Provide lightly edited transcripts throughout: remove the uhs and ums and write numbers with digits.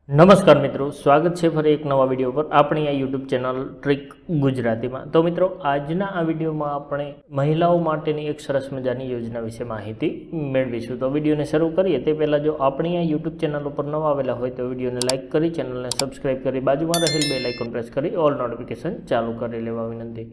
નમસ્કાર મિત્રો, સ્વાગત છે ફરી એક નવા વિડીયો પર આપણી આ યુટ્યુબ ચેનલ ટ્રીક ગુજરાતીમાં। તો મિત્રો, આજના આ વિડીયોમાં આપણે મહિલાઓ માટેની એક સરસ મજાની યોજના વિશે માહિતી મેળવીશું। તો વિડીયોને શરૂ કરીએ તે પહેલાં જો આપણી આ યુટ્યુબ ચેનલ ઉપર નવા આવેલા હોય તો વિડીયોને લાઇક કરી, ચેનલને સબસ્ક્રાઇબ કરી, બાજુમાં રહેલ બેલ આઇકોન પ્રેસ કરી ઓલ નોટિફિકેશન ચાલુ કરી લેવા વિનંતી,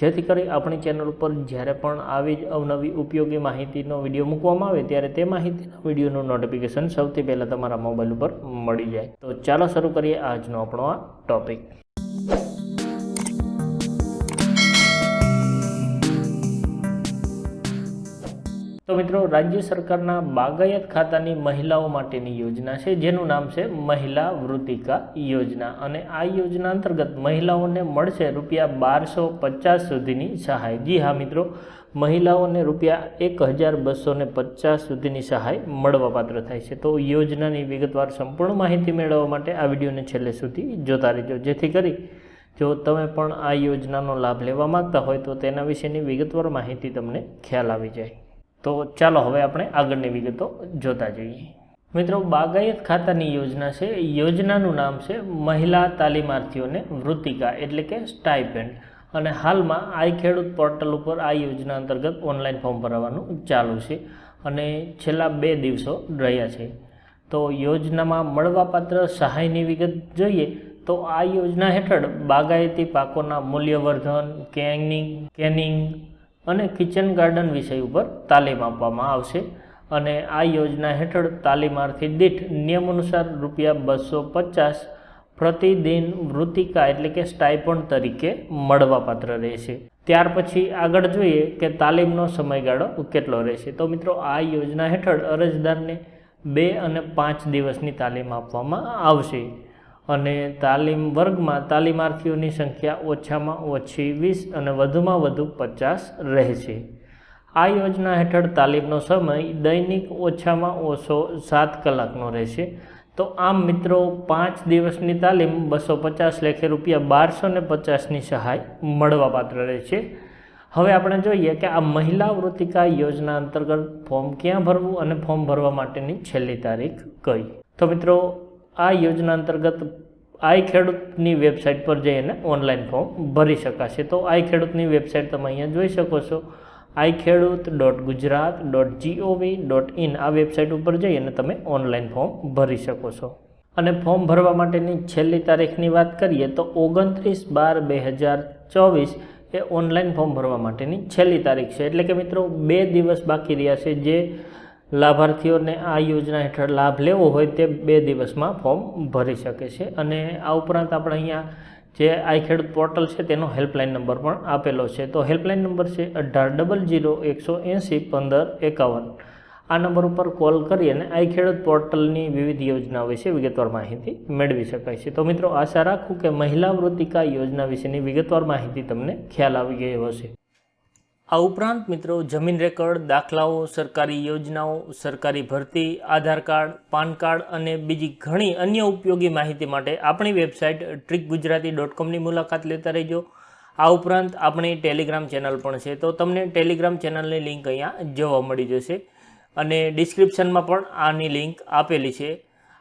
જેથી કરી આપણી ચેનલ ઉપર જ્યારે પણ આવી જ અવનવી ઉપયોગી માહિતીનો વિડીયો મૂકવામાં આવે ત્યારે તે માહિતીના વિડીયોનું નોટિફિકેશન સૌથી પહેલાં તમારા મોબાઈલ ઉપર મળી જાય। તો ચાલો શરૂ કરીએ આજનો આપણો આ ટોપિક। તો મિત્રો, રાજ્ય સરકારના બાગાયત ખાતાની મહિલાઓ માટેની યોજના છે જેનું નામ છે મહિલા વૃત્તિકા યોજના, અને આ યોજના અંતર્ગત મહિલાઓને મળશે ₹1250 સુધીની સહાય। જી હા મિત્રો, મહિલાઓને ₹1250 સુધીની સહાય મળવાપાત્ર થાય છે। તો યોજનાની વિગતવાર સંપૂર્ણ માહિતી મેળવવા માટે આ વિડીયોને છેલ્લે સુધી જોતા રહેજો, જેથી કરી જો તમે પણ આ યોજનાનો લાભ લેવા માંગતા હોય તો તેના વિશેની વિગતવાર માહિતી તમને ખ્યાલ આવી જાય। તો ચાલો હવે આપણે આગળની વિગતો જોતા જઈએ। મિત્રો, બાગાયત ખાતાની યોજના છે, યોજનાનું નામ છે મહિલા તાલીમાર્થીઓને વૃત્તિકા એટલે કે સ્ટાઇપેન્ડ, અને હાલમાં આઈ ખેડૂત પોર્ટલ ઉપર આ યોજના અંતર્ગત ઓનલાઈન ફોર્મ ભરવાનું ચાલુ છે અને છેલ્લા 2 દિવસો રહ્યા છે। તો યોજનામાં મળવાપાત્ર સહાયની વિગત જોઈએ તો આ યોજના હેઠળ બાગાયતી પાકોના મૂલ્યવર્ધન, કેનિંગ અને કિચન ગાર્ડન વિષય ઉપર તાલીમ આપવામાં આવશે, અને આ યોજના હેઠળ તાલીમાર્થી દીઠ નિયમ અનુસાર ₹250 પ્રતિદિન વૃત્તિકા એટલે કે સ્ટાઇપન્ડ તરીકે મળવાપાત્ર રહેશે। ત્યાર પછી આગળ જોઈએ કે તાલીમનો સમયગાળો કેટલો રહેશે। તો મિત્રો, આ યોજના હેઠળ અરજદારને 2 અને 5 દિવસની તાલીમ આપવામાં આવશે, અને તાલીમ વર્ગમાં તાલીમાર્થીઓની સંખ્યા ઓછામાં ઓછી 20 અને વધુમાં વધુ 50 રહેશે। આ યોજના હેઠળ તાલીમનો સમય દૈનિક ઓછામાં ઓછો 7 કલાકનો રહેશે। તો આમ મિત્રો, 5 દિવસની તાલીમ 250 લેખે ₹1250ની સહાય મળવાપાત્ર રહેશે। હવે આપણે જોઈએ કે આ મહિલા વૃત્તિકા યોજના અંતર્ગત ફોર્મ ક્યાં ભરવું અને ફોર્મ ભરવા માટેની છેલ્લી તારીખ કઈ। તો મિત્રો, આ યોજના અંતર્ગત આઈ ખેડૂતની વેબસાઇટ પર જઈને ઓનલાઈન ફોર્મ ભરી શકાશે। તો આઈ ખેડૂતની વેબસાઇટ તમે અહીંયા જોઈ શકો છો, iKhedoot.gujarat.gov.in આ વેબસાઇટ ઉપર જઈ અને તમે ઓનલાઈન ફોર્મ ભરી શકો છો। અને ફોર્મ ભરવા માટેની છેલ્લી તારીખની વાત કરીએ તો 29/12/2024 એ ઓનલાઈન ફોર્મ ભરવા માટેની છેલ્લી તારીખ છે। એટલે કે મિત્રો, 2 દિવસ બાકી રહ્યા છે। જે લાભાર્થીઓને આ યોજના હેઠળ લાભ લેવો હોય તે 2 દિવસમાં ફોર્મ ભરી શકે છે। અને આ ઉપરાંત આપણે અહીંયા જે આઈ ખેડૂત પોર્ટલ છે તેનો હેલ્પલાઇન નંબર પણ આપેલો છે। તો હેલ્પલાઇન નંબર છે 1800 180 1551। આ નંબર ઉપર કોલ કરી અને આઈ ખેડૂત પોર્ટલની વિવિધ યોજનાઓ વિશે વિગતવાર માહિતી મેળવી શકાય છે। તો મિત્રો, આશા રાખું કે મહિલા વૃત્તિકા યોજના વિશેની વિગતવાર માહિતી તમને ખ્યાલ આવી ગઈ હશે। આ ઉપરાંત મિત્રો, જમીન રેકર્ડ, દાખલાઓ, સરકારી યોજનાઓ, સરકારી ભરતી, આધાર કાર્ડ, પાન કાર્ડ અને બીજી ઘણી અન્ય ઉપયોગી માહિતી માટે આપણી વેબસાઇટ trickgujarati.comની મુલાકાત લેતા રહેજો। આ ઉપરાંત આપણી ટેલિગ્રામ ચેનલ પણ છે, તો તમને ટેલિગ્રામ ચેનલની લિંક અહીંયા જોવા મળી જશે, અને ડિસ્ક્રિપ્શનમાં પણ આની લિંક આપેલી છે।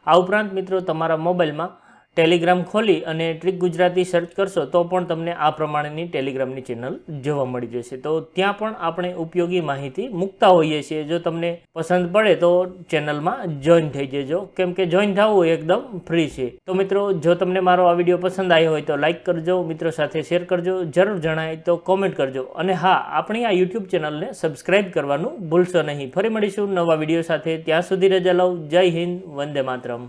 આ ઉપરાંત મિત્રો, તમારા મોબાઈલમાં ટેલિગ્રામ ખોલી અને ટ્રીક ગુજરાતી સર્ચ કરશો તો પણ તમને આ પ્રમાણેની ટેલિગ્રામની ચેનલ જોવા મળી જશે। તો ત્યાં પણ આપણે ઉપયોગી માહિતી મૂકતા હોઈએ છીએ। જો તમને પસંદ પડે તો ચેનલમાં જોઈન થઈ જજો, કેમ કે જોઈન થવું એકદમ ફ્રી છે। તો મિત્રો, જો તમને મારો આ વિડીયો પસંદ આવ્યો હોય તો લાઇક કરજો, મિત્રો સાથે શેર કરજો, જરૂર જણાય તો કોમેન્ટ કરજો, અને હા, આપણી આ યુટ્યુબ ચેનલને સબસ્ક્રાઇબ કરવાનું ભૂલશો નહીં। ફરી મળીશું નવા વિડીયો સાથે, ત્યાં સુધી રજા લઉં। જય હિન્દ, વંદે માતરમ।